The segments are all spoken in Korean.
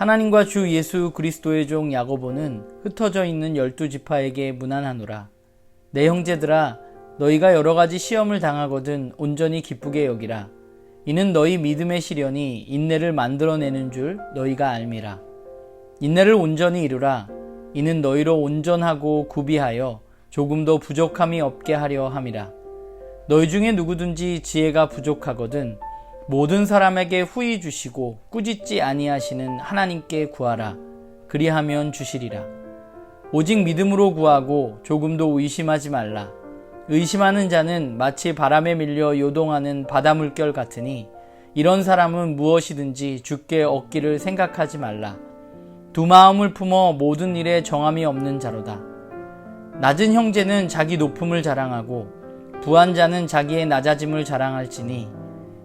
하나님과 주 예수 그리스도의 종 야고보는 흩어져 있는 12지파에게 문안하노라. 내 형제들아, 너희가 여러가지 시험을 당하거든 온전히 기쁘게 여기라. 이는 너희 믿음의 시련이 인내를 만들어내는 줄 너희가 알미라. 인내를 온전히 이루라. 이는 너희로 온전하고 구비하여 조금도 부족함이 없게 하려 함이라. 너희 중에 누구든지 지혜가 부족하거든 모든 사람에게 후히 주시고 꾸짖지 아니하시는 하나님께 구하라. 그리하면 주시리라. 오직 믿음으로 구하고 조금도 의심하지 말라. 의심하는 자는 마치 바람에 밀려 요동하는 바다 물결 같으니 이런 사람은 무엇이든지 주께 얻기를 생각하지 말라. 두 마음을 품어 모든 일에 정함이 없는 자로다. 낮은 형제는 자기 높음을 자랑하고 부한 자는 자기의 낮아짐을 자랑할지니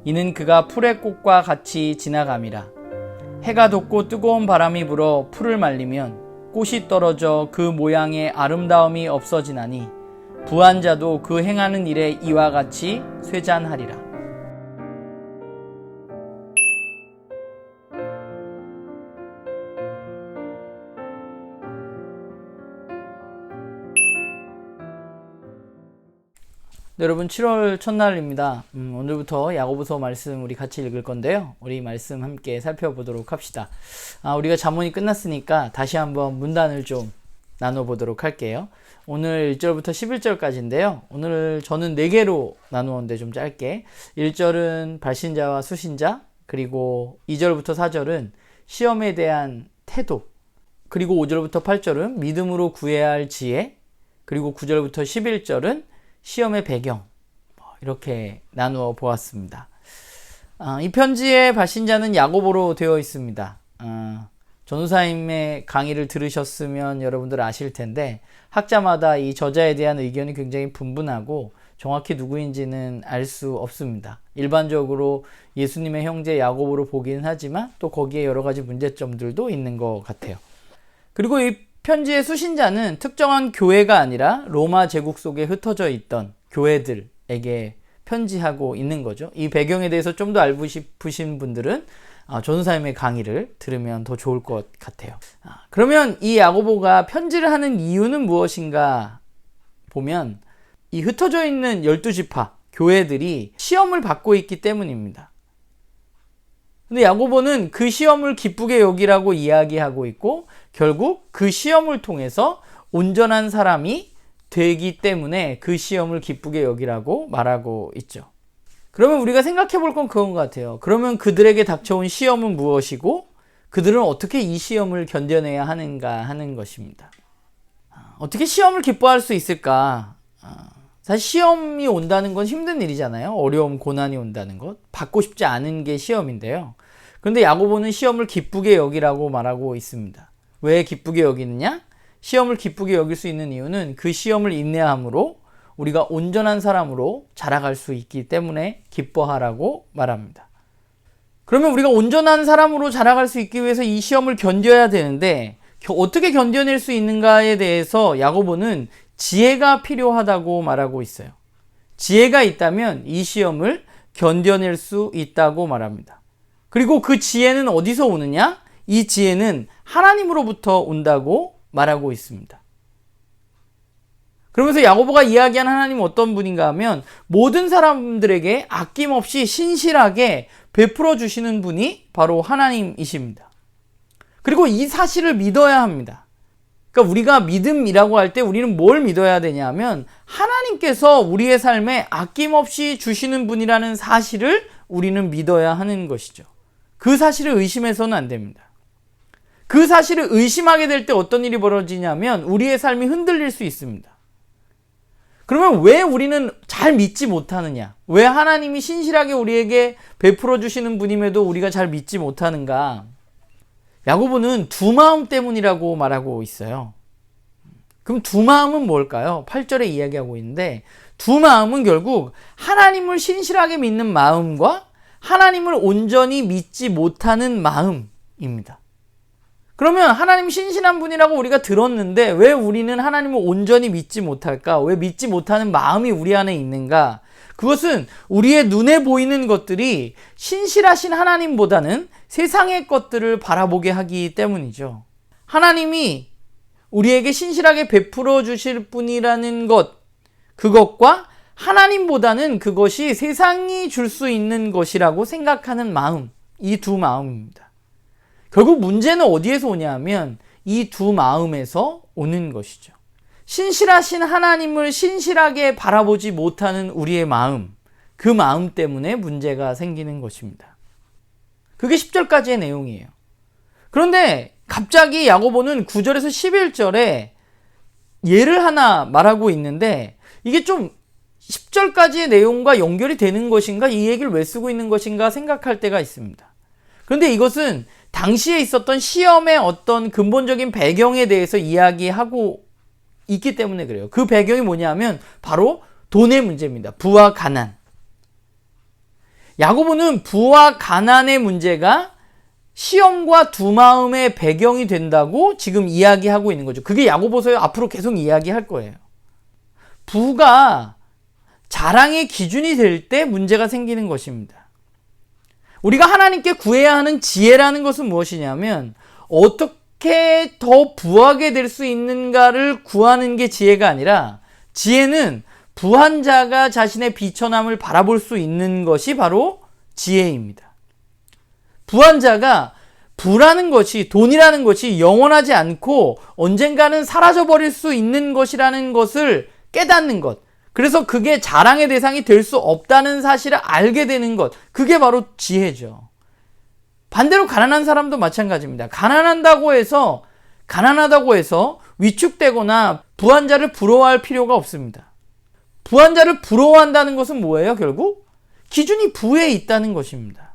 이는 그가 풀의 꽃과 같이 지나감이라. 해가 돋고 뜨거운 바람이 불어 풀을 말리면 꽃이 떨어져 그 모양의 아름다움이 없어지나니 부한 자도 그 행하는 일에 이와 같이 쇠잔하리라. 네, 여러분 7월 첫날입니다. 오늘부터 야고보서 말씀 우리 같이 읽을 건데요. 우리 말씀 함께 살펴보도록 합시다. 우리가 잠언이 끝났으니까 다시 한번 문단을 좀 나눠보도록 할게요. 오늘 1절부터 11절까지인데요. 오늘 저는 4개로 나누었는데 좀 짧게 1절은 발신자와 수신자, 그리고 2절부터 4절은 시험에 대한 태도, 그리고 5절부터 8절은 믿음으로 구해야 할 지혜, 그리고 9절부터 11절은 시험의 배경, 이렇게 나누어 보았습니다. 이 편지의 발신자는 야고보로 되어 있습니다. 전우사님의 강의를 들으셨으면 여러분들 아실 텐데 학자마다 이 저자에 대한 의견이 굉장히 분분하고 정확히 누구인지는 알 수 없습니다. 일반적으로 예수님의 형제 야고보로 보기는 하지만 또 거기에 여러 가지 문제점들도 있는 것 같아요. 그리고 이 편지의 수신자는 특정한 교회가 아니라 로마 제국 속에 흩어져 있던 교회들에게 편지하고 있는 거죠. 이 배경에 대해서 좀 더 알고 싶으신 분들은 전우사님의 강의를 들으면 더 좋을 것 같아요. 그러면 이 야고보가 편지를 하는 이유는 무엇인가 보면 이 흩어져 있는 12지파 교회들이 시험을 받고 있기 때문입니다. 근데 야고보는 그 시험을 기쁘게 여기라고 이야기하고 있고 결국 그 시험을 통해서 온전한 사람이 되기 때문에 그 시험을 기쁘게 여기라고 말하고 있죠. 그러면 우리가 생각해 볼 건 그건 것 같아요. 그러면 그들에게 닥쳐온 시험은 무엇이고 그들은 어떻게 이 시험을 견뎌내야 하는가 하는 것입니다. 어떻게 시험을 기뻐할 수 있을까? 사실 시험이 온다는 건 힘든 일이잖아요. 어려움, 고난이 온다는 것. 받고 싶지 않은 게 시험인데요. 그런데 야고보는 시험을 기쁘게 여기라고 말하고 있습니다. 왜 기쁘게 여기느냐? 시험을 기쁘게 여길 수 있는 이유는 그 시험을 인내함으로 우리가 온전한 사람으로 자라갈 수 있기 때문에 기뻐하라고 말합니다. 그러면 우리가 온전한 사람으로 자라갈 수 있기 위해서 이 시험을 견뎌야 되는데 어떻게 견뎌낼 수 있는가에 대해서 야고보는 지혜가 필요하다고 말하고 있어요. 지혜가 있다면 이 시험을 견뎌낼 수 있다고 말합니다. 그리고 그 지혜는 어디서 오느냐? 이 지혜는 하나님으로부터 온다고 말하고 있습니다. 그러면서 야고보가 이야기한 하나님은 어떤 분인가 하면 모든 사람들에게 아낌없이 신실하게 베풀어 주시는 분이 바로 하나님이십니다. 그리고 이 사실을 믿어야 합니다. 그러니까 우리가 믿음이라고 할 때 우리는 뭘 믿어야 되냐면 하나님께서 우리의 삶에 아낌없이 주시는 분이라는 사실을 우리는 믿어야 하는 것이죠. 그 사실을 의심해서는 안 됩니다. 그 사실을 의심하게 될 때 어떤 일이 벌어지냐면 우리의 삶이 흔들릴 수 있습니다. 그러면 왜 우리는 잘 믿지 못하느냐? 왜 하나님이 신실하게 우리에게 베풀어 주시는 분임에도 우리가 잘 믿지 못하는가? 야고보는 두 마음 때문이라고 말하고 있어요. 그럼 두 마음은 뭘까요? 8절에 이야기하고 있는데 두 마음은 결국 하나님을 신실하게 믿는 마음과 하나님을 온전히 믿지 못하는 마음입니다. 그러면 하나님 신실한 분이라고 우리가 들었는데 왜 우리는 하나님을 온전히 믿지 못할까? 왜 믿지 못하는 마음이 우리 안에 있는가? 그것은 우리의 눈에 보이는 것들이 신실하신 하나님보다는 세상의 것들을 바라보게 하기 때문이죠. 하나님이 우리에게 신실하게 베풀어 주실 분이라는 것, 그것과 하나님보다는 그것이 세상이 줄 수 있는 것이라고 생각하는 마음, 이 두 마음입니다. 결국 문제는 어디에서 오냐 하면 이 두 마음에서 오는 것이죠. 신실하신 하나님을 신실하게 바라보지 못하는 우리의 마음, 그 마음 때문에 문제가 생기는 것입니다. 그게 10절까지의 내용이에요. 그런데 갑자기 야고보는 9절에서 11절에 예를 하나 말하고 있는데 이게 좀 10절까지의 내용과 연결이 되는 것인가, 이 얘기를 왜 쓰고 있는 것인가 생각할 때가 있습니다. 그런데 이것은 당시에 있었던 시험의 어떤 근본적인 배경에 대해서 이야기하고 있기 때문에 그래요. 그 배경이 뭐냐면 바로 돈의 문제입니다. 부와 가난. 야고보는 부와 가난의 문제가 시험과 두 마음의 배경이 된다고 지금 이야기하고 있는 거죠. 그게 야고보서에 앞으로 계속 이야기할 거예요. 부가 자랑의 기준이 될 때 문제가 생기는 것입니다. 우리가 하나님께 구해야 하는 지혜라는 것은 무엇이냐면 어떻게 더 부하게 될 수 있는가를 구하는 게 지혜가 아니라, 지혜는 부한 자가 자신의 비천함을 바라볼 수 있는 것이 바로 지혜입니다. 부한 자가 부라는 것이, 돈이라는 것이 영원하지 않고 언젠가는 사라져버릴 수 있는 것이라는 것을 깨닫는 것, 그래서 그게 자랑의 대상이 될 수 없다는 사실을 알게 되는 것, 그게 바로 지혜죠. 반대로 가난한 사람도 마찬가지입니다. 가난하다고 해서 위축되거나 부한 자를 부러워할 필요가 없습니다. 부한 자를 부러워한다는 것은 뭐예요? 결국 기준이 부에 있다는 것입니다.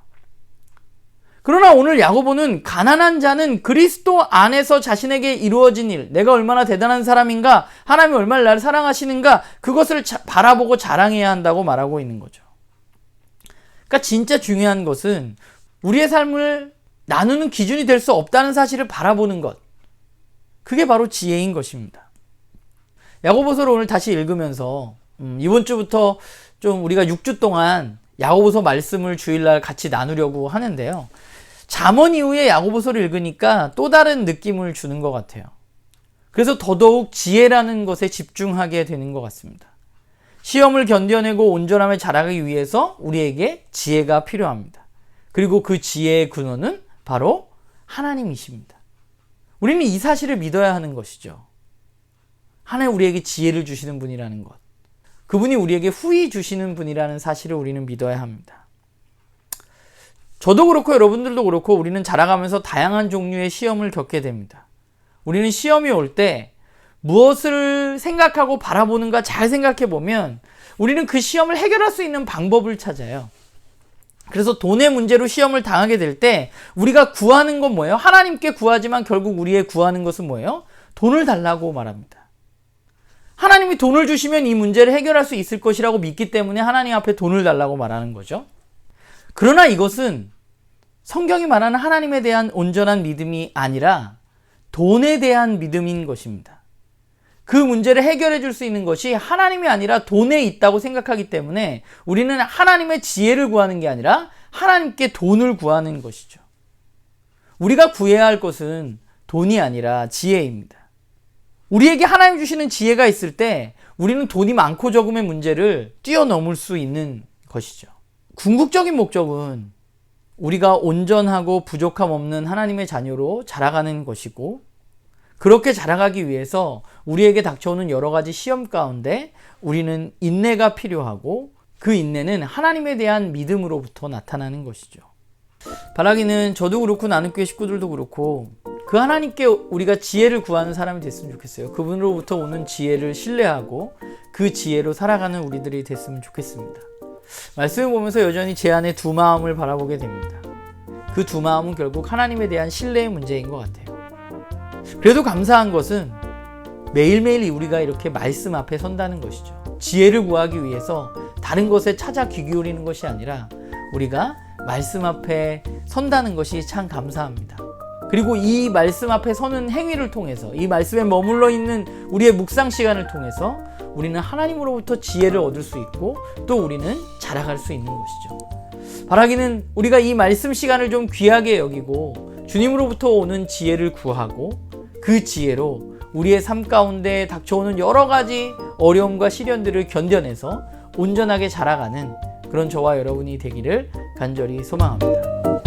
그러나 오늘 야고보는 가난한 자는 그리스도 안에서 자신에게 이루어진 일, 내가 얼마나 대단한 사람인가, 하나님이 얼마나 나를 사랑하시는가, 그것을 바라보고 자랑해야 한다고 말하고 있는 거죠. 그러니까 진짜 중요한 것은 우리의 삶을 나누는 기준이 될 수 없다는 사실을 바라보는 것, 그게 바로 지혜인 것입니다. 야고보서를 오늘 다시 읽으면서 이번 주부터 좀 우리가 6주 동안 야고보서 말씀을 주일날 같이 나누려고 하는데요. 잠언 이후에 야고보서를 읽으니까 또 다른 느낌을 주는 것 같아요. 그래서 더더욱 지혜라는 것에 집중하게 되는 것 같습니다. 시험을 견뎌내고 온전함에 자라기 위해서 우리에게 지혜가 필요합니다. 그리고 그 지혜의 근원은 바로 하나님이십니다. 우리는 이 사실을 믿어야 하는 것이죠. 하나님 우리에게 지혜를 주시는 분이라는 것, 그분이 우리에게 후히 주시는 분이라는 사실을 우리는 믿어야 합니다. 저도 그렇고 여러분들도 그렇고 우리는 자라가면서 다양한 종류의 시험을 겪게 됩니다. 우리는 시험이 올 때 무엇을 생각하고 바라보는가 잘 생각해 보면 우리는 그 시험을 해결할 수 있는 방법을 찾아요. 그래서 돈의 문제로 시험을 당하게 될 때 우리가 구하는 건 뭐예요? 하나님께 구하지만 결국 우리의 구하는 것은 뭐예요? 돈을 달라고 말합니다. 하나님이 돈을 주시면 이 문제를 해결할 수 있을 것이라고 믿기 때문에 하나님 앞에 돈을 달라고 말하는 거죠. 그러나 이것은 성경이 말하는 하나님에 대한 온전한 믿음이 아니라 돈에 대한 믿음인 것입니다. 그 문제를 해결해 줄 수 있는 것이 하나님이 아니라 돈에 있다고 생각하기 때문에 우리는 하나님의 지혜를 구하는 게 아니라 하나님께 돈을 구하는 것이죠. 우리가 구해야 할 것은 돈이 아니라 지혜입니다. 우리에게 하나님 주시는 지혜가 있을 때 우리는 돈이 많고 적음의 문제를 뛰어넘을 수 있는 것이죠. 궁극적인 목적은 우리가 온전하고 부족함 없는 하나님의 자녀로 자라가는 것이고, 그렇게 자라가기 위해서 우리에게 닥쳐오는 여러 가지 시험 가운데 우리는 인내가 필요하고, 그 인내는 하나님에 대한 믿음으로부터 나타나는 것이죠. 바라기는 저도 그렇고 나눔교회 식구들도 그렇고 그 하나님께 우리가 지혜를 구하는 사람이 됐으면 좋겠어요. 그분으로부터 오는 지혜를 신뢰하고 그 지혜로 살아가는 우리들이 됐으면 좋겠습니다. 말씀을 보면서 여전히 제 안에 두 마음을 바라보게 됩니다. 그 두 마음은 결국 하나님에 대한 신뢰의 문제인 것 같아요. 그래도 감사한 것은 매일매일 우리가 이렇게 말씀 앞에 선다는 것이죠. 지혜를 구하기 위해서 다른 것에 찾아 귀 기울이는 것이 아니라 우리가 말씀 앞에 선다는 것이 참 감사합니다. 그리고 이 말씀 앞에 서는 행위를 통해서, 이 말씀에 머물러 있는 우리의 묵상 시간을 통해서 우리는 하나님으로부터 지혜를 얻을 수 있고 또 우리는 자라갈 수 있는 것이죠. 바라기는 우리가 이 말씀 시간을 좀 귀하게 여기고 주님으로부터 오는 지혜를 구하고 그 지혜로 우리의 삶 가운데 닥쳐오는 여러 가지 어려움과 시련들을 견뎌내서 온전하게 자라가는 그런 저와 여러분이 되기를 간절히 소망합니다.